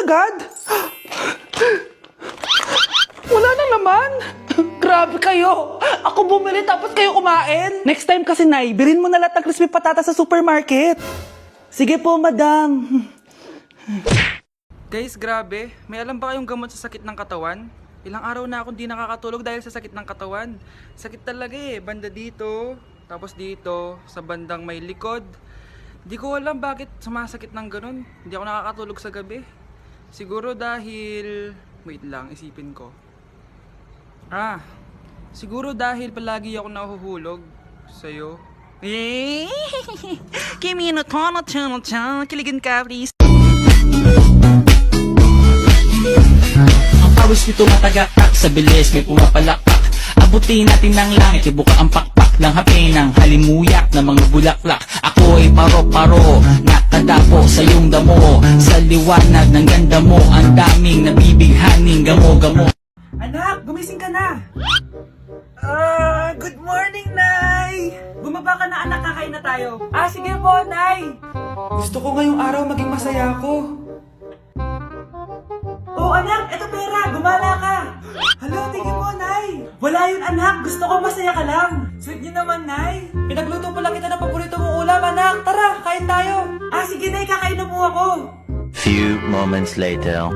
agad? Wala na naman. Grabe kayo. Ako bumili tapos kayo kumain. Next time kasi, Nay, bilhin mo na lahat ng crispy patata sa supermarket. Sige po, madam. Guys, grabe. May alam ba kayong gamot sa sakit ng katawan? Ilang araw na akong di nakakatulog dahil sa sakit ng katawan. Sakit talaga eh. Banda dito, tapos dito, sa bandang may likod. Di ko alam bakit sumasakit ng ganun. Hindi ako nakakatulog sa gabi. Siguro dahil... Wait lang, isipin ko. Siguro dahil palagi ako nahuhulog sa'yo. Kimi no tono chan, kiligin ka please. Ang pawis nito matagakak, sa bilis may pumapalakpak. Abutin natin ng langit, ibuka ang pakpak ng hape ng halimuyak na mga bulaklak. Ako ay paro-paro, nakadapo sa iyong damo. Sa liwanag ng ganda mo, ang daming nabibighaning gamo-gamo. Anak, gumising ka na. Good morning, Nay. Bumaba ka na, anak, kakain na tayo. Sige po, Nay. Gusto ko ngayong araw maging masaya ako. Oh, anak, eto pera, gumala ka. Hala, tingin mo, Nay. Wala yun, anak, gusto ko masaya ka lang. Sweet niyo naman, Nay. Pinagluto pa lang kita ng paborito mong ulam, anak. Tara, kain tayo. Sige, Nay, kakain na po ako. Few moments later.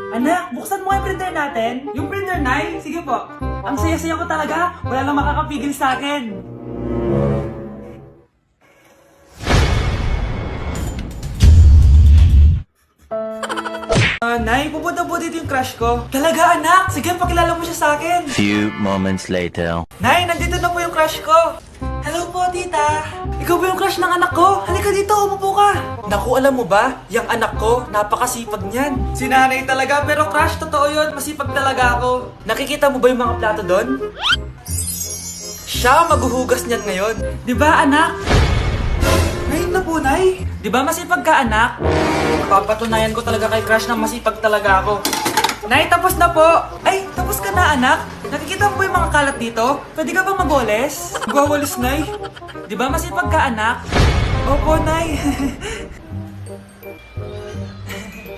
Anak, buksan mo yung printer natin. Yung printer, Nay? Sige po. Ang saya-saya ko talaga. Wala lang makakapigil sa akin. Nay, pupunta po dito yung crush ko. Talaga, anak? Sige, pakilala mo siya sa akin. Few moments later. Nay, nandito na po yung crush ko. Hello po, tita. Ikaw ba yung crush ng anak ko? Halika dito, umupo ka. Naku, alam mo ba? Yung anak ko, napakasipag niyan. Si nanay talaga, pero crush, totoo yun. Masipag talaga ako. Nakikita mo ba yung mga plato doon? Siya maghuhugas niyan ngayon. Di ba, anak? Ngayon na po, Nay. Di ba masipag ka, anak? Papatunayan ko talaga kay crush na masipag talaga ako. Nay, tapos na po. Ay, tapos ka na, anak. Nakikita mo ba yung mga kalat dito? Pwede ka bang magwalis? Magwawalis, Nay. Di ba masipag ka, anak? Opo, Nay.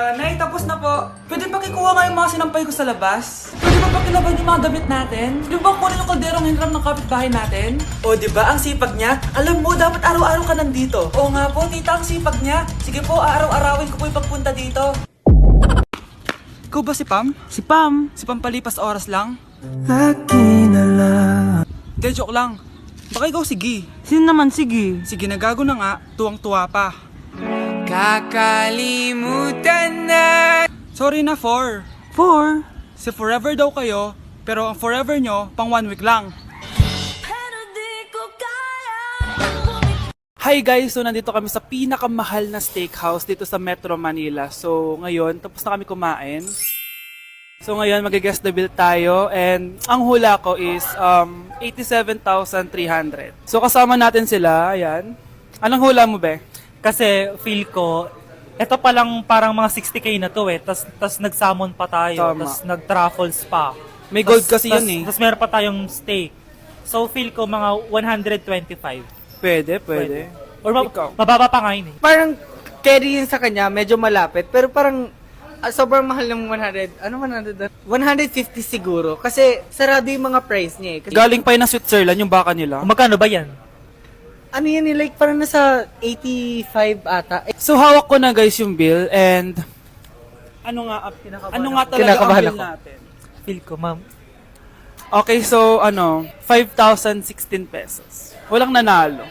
Nay, tapos na po. Pwede pa kikuha nga yung mga sinampay ko sa labas? Pwede ba pakilaban yung mga damit natin? Di ba kunin yung kalderong hinram ng kapitbahay natin? O, di ba ang sipag niya? Alam mo, dapat araw-araw ka nandito. Oo nga po, tita, ang sipag niya. Sige po, araw-arawin ko po yung pagpunta dito. Ikaw ba si Pam? Si Pam. Si Pam palipas oras lang? Lagi na lang. De, joke lang. Baka ikaw sige. Sino naman sige? Sige, nagago na nga. Tuwang-tuwa pa. Kakalimutan na. Sorry na, for. For? Si forever daw kayo, pero ang forever nyo, pang 1 week lang. Hi guys! So nandito kami sa pinakamahal na steakhouse dito sa Metro Manila. So ngayon, tapos na kami kumain. So ngayon, mag-guess the bill tayo. And ang hula ko is 87,300. So kasama natin sila, ayan. Anong hula mo, be? Kasi feel ko, eto pa lang parang mga 60k na to eh. Tas nag-salmon pa tayo. Tama. Tas nag-truffles pa. May gold kasi yun eh. Tas meron pa tayong steak. So feel ko mga 125. Pwede. Or Ikaw? mababa pa nga yun eh. Parang carry yun sa kanya, medyo malapit. Pero parang sobrang mahal ng 100. Ano 100? 150 siguro. Kasi sarado yung mga price niya eh. Kasi, Galing pa yun ng Switzerland, yung baka nila. Magkano ba yan? ano yan eh, like parang nasa 85 ata. So hawak ko na guys yung bill and ano nga talaga ang Kinakabahan bill ako. natin? Feel ko, ma'am. Okay, so 5,016 pesos. Walang nanalo.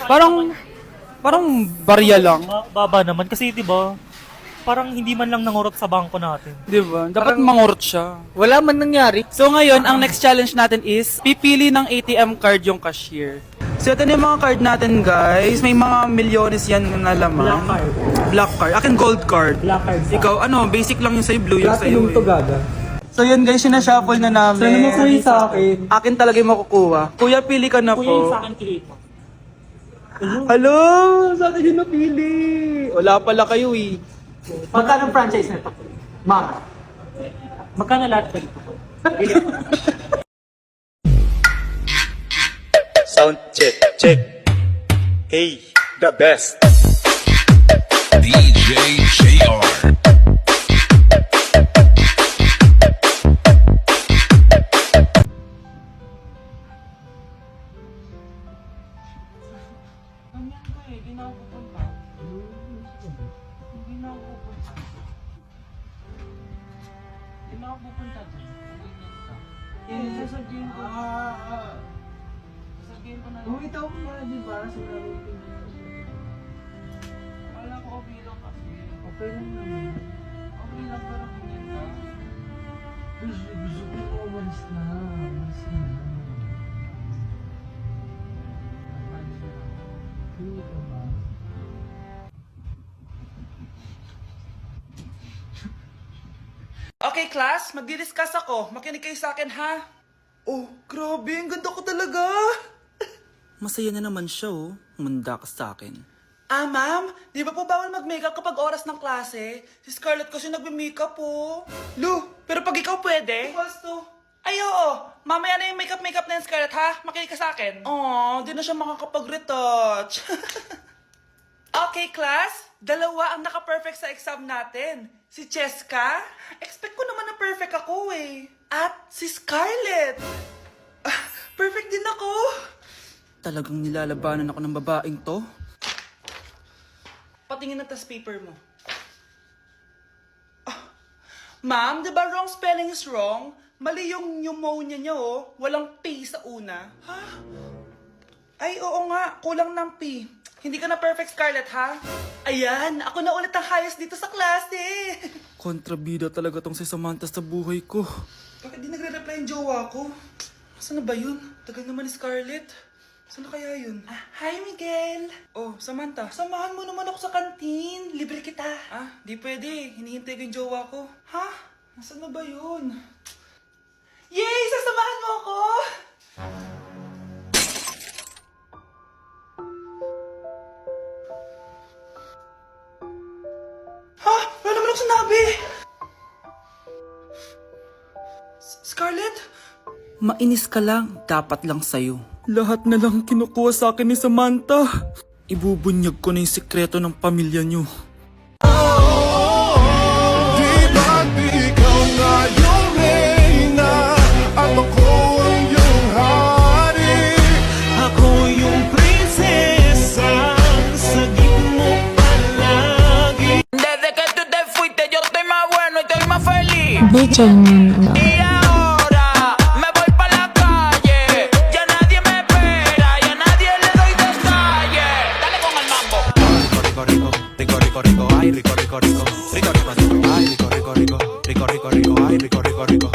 Parang barya lang. Baba naman. Kasi diba, parang hindi man lang nangurot sa bangko natin. Di ba? Dapat mangurot siya. Wala man nangyari. So ngayon, ang next challenge natin is pipili ng ATM card yung cashier. So ito na yung mga card natin guys. May mga milyones yan na lamang. Black card. Akin gold card. Black card. Ikaw, basic lang yung sa'yo, blue yung sa'yo. gaga. So yun guys, sinashuffle na namin. Sana mo kuya sa akin. Akin talaga yung makukuha. Kuya, pili ka na Kuya yung po. sa akin kilit mo. Hello! Sa akin yung napili. Wala pala kayo eh. Magkano ang franchise nito? Ma'am. Magkano lahat ba? Sound check, check. Hey, the best. DJ J ako pupunta doon. Sasabihin ko. Sasabihin ko na lang. Bumitaw ko na din para sa gagawin ko. Wala ko bilang kasi. Okay lang naman. Okay lang pero ganyan ka. Gusto ko na umalis na. Umalis na. Hindi ka ba? Okay, class, magdi-discuss ako. Makinig kayo sa akin, ha? Oh, grabe, ang ganda ko talaga. Masaya na naman siya, oh. Manda ka sa akin. Ah, ma'am, di ba po bawal mag-makeup kapag oras ng klase? Si Scarlett kasi nagme-makeup, po. Lu, pero pag ikaw pwede? Gusto. Ay, oo. Mamaya na yung makeup na yung Scarlett, ha? Makinig ka sa akin. Aw, di na siya makakapag-retouch. Okay, class. Dalawa ang naka-perfect sa exam natin. Si Cheska. Expect ko naman na perfect ako eh. At si Scarlett. Perfect din ako. Talagang nilalabanan ako ng babaeng to. Patingin na tas paper mo. Ma'am, di ba wrong spelling is wrong? Mali yung pneumonia niya oh. Walang P sa una. Ha? Ay, oo nga. Kulang ng P. Hindi ka na perfect, Scarlett, ha? Ayan, ako na ulit ang highest dito sa klase. Kontrabida talaga tong si Samantha sa buhay ko. Bakit di nagre-reply yung jowa ko? Saan na ba yun? Tagal naman ni Scarlett. Saan na kaya yun? Hi, Miguel! Oh, Samantha, samahan mo naman ako sa kantin. Libre kita. Di pwede. Hinihintay ko yung jowa ko. Ha? Nasaan na ba yun? Yay! Sasamahan mo ako! Wala naman ako sinabi! Scarlett? Mainis ka lang. Dapat lang sa'yo. Lahat na lang kinukuha sa akin ni Samantha. Ibubunyag ko na yung sikreto ng pamilya niyo. Di ba't ikaw nga yung reyna at ako ang iyong hari? Ako yung prinsesa, sagip mo palagi. Desde que tú te fuiste, yo estoy más bueno y estoy más feliz. Y ahora me voy pa' la calle. Ya nadie me espera, ya nadie le doy detalles. Dale con el mambo. Rico, rico, rico, rico, rico, ay, rico, rico, rico, rico, rico, rico, ay, rico, rico, rico, rico, rico, rico, ay, rico, rico, rico.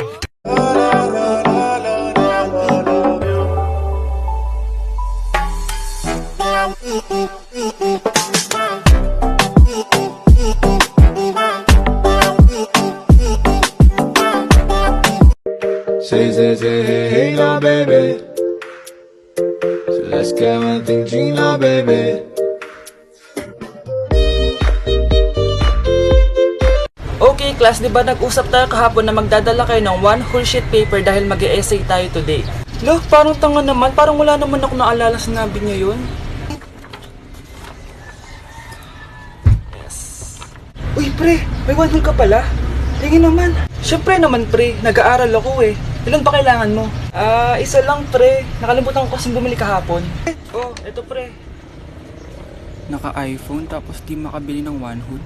Say, hey now, baby. So let's get one thing, Gina, baby. Okay, class, di ba nag-usap tayo kahapon na magdadala kayo ng one whole sheet paper dahil mag-e-essay tayo today? Loh, parang tanga naman. Parang wala naman ako naalala sinabi niya yun. Yes. Uy, pre, may one whole ka pala? Tingin naman. Siyempre naman, pre. Nag-aaral ako eh. Ilan ba kailangan mo? Isa lang, pre. Nakalimutan ko kasing bumili kahapon. Oh, eto, pre. Naka-iPhone tapos di makabili ng one whole.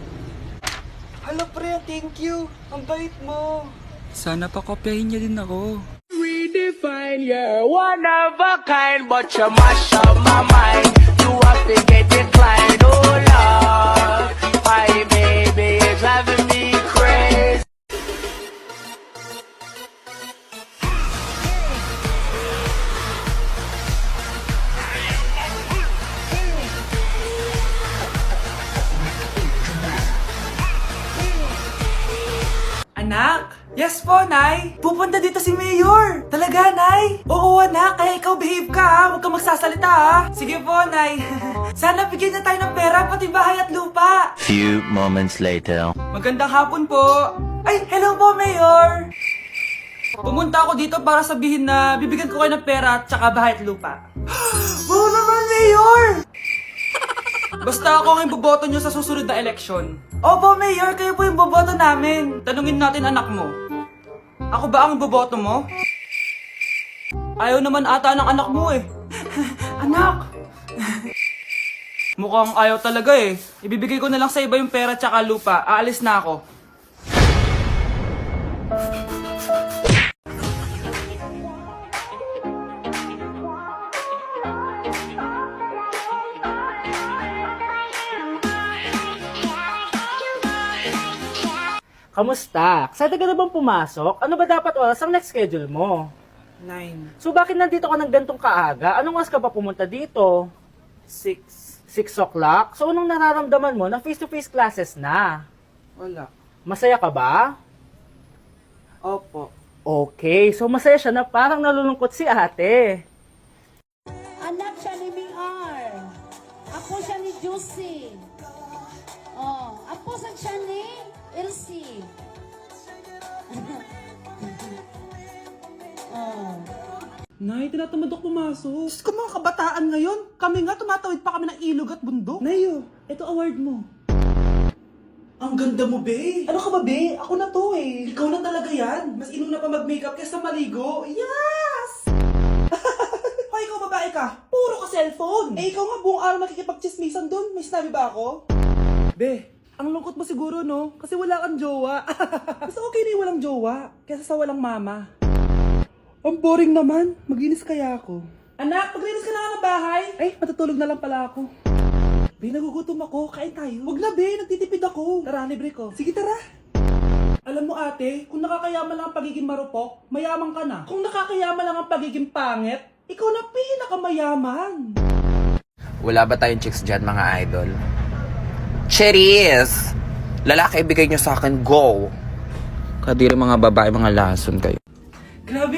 Hala, pre. Thank you. Ang bait mo. Sana pa kopyahin niya din ako. Redefine, you're one of a kind, but you mash up my mind. You have to get declined, oh Lord. My baby is driving me crazy. Anak? Yes po, Nay. Pupunta dito si Mayor. Talaga, Nay? Oo, anak. Kaya ikaw behave ka, ha? Huwag kang magsasalita, ha? Sige po, Nay. Sana bigyan niya tayo ng pera, pati bahay at lupa. Few moments later. Magandang hapon po. Ay, hello po, Mayor. Pumunta ako dito para sabihin na bibigyan ko kayo ng pera at saka bahay at lupa. Wow naman, Mayor! Basta ako ang iboboto nyo sa susunod na eleksyon. Opo, Mayor, kayo po yung boboto namin. Tanungin natin anak mo. Ako ba ang boboto mo? Ayaw naman ata ng anak mo eh. Anak! Mukhang ayaw talaga eh. Ibibigay ko na lang sa iba yung pera tsaka lupa. Aalis na ako. Kamusta? Excited ka na bang pumasok? Ano ba dapat oras ang next schedule mo? 9. So bakit nandito ka ng gantong kaaga? Anong oras ka pa pumunta dito? 6. 6 o'clock? So anong nararamdaman mo na face-to-face classes na? Wala. Masaya ka ba? Opo. Okay, so masaya siya na parang nalulungkot si ate. Anak siya ni Ming-R. Apo siya ni Juicy. Oh, apo siya ni Elsie. Oh. Nay, tinatamad ako pumasok. Diyos ko, mga kabataan ngayon. Kami nga, tumatawid pa kami ng ilog at bundok. Nayo, ito award mo. Ang ganda mo, be. Ano ka ba, be? Ako na to, eh. Ikaw na talaga yan. Mas inuna pa mag-makeup kaysa maligo. Yes! Hoy, ikaw babae ka. Puro ka cellphone. Eh, ikaw nga buong araw nakikipag-chismisan doon. May sinabi ba ako? Be, ang lungkot mo siguro, no? Kasi wala kang jowa. Mas okay na yung walang jowa kaysa sa walang mama. Ang boring naman. Maglinis kaya ako. Anak, maglinis ka na nga ng bahay. Ay, matutulog na lang pala ako. Be, nagugutom ako. Kain tayo. Huwag na, be. Nagtitipid ako. Tara, libre ko. Sige, tara. Alam mo, ate, kung nakakayaman lang ang pagiging marupok, mayaman ka na. Kung nakakayaman lang ang pagiging pangit, ikaw na pinakamayaman. Wala ba tayong chicks dyan, mga idol? Cheers! Lalaki, ibigay nyo sa akin, go! Kadiri mga babae, mga lason kayo. Grabe,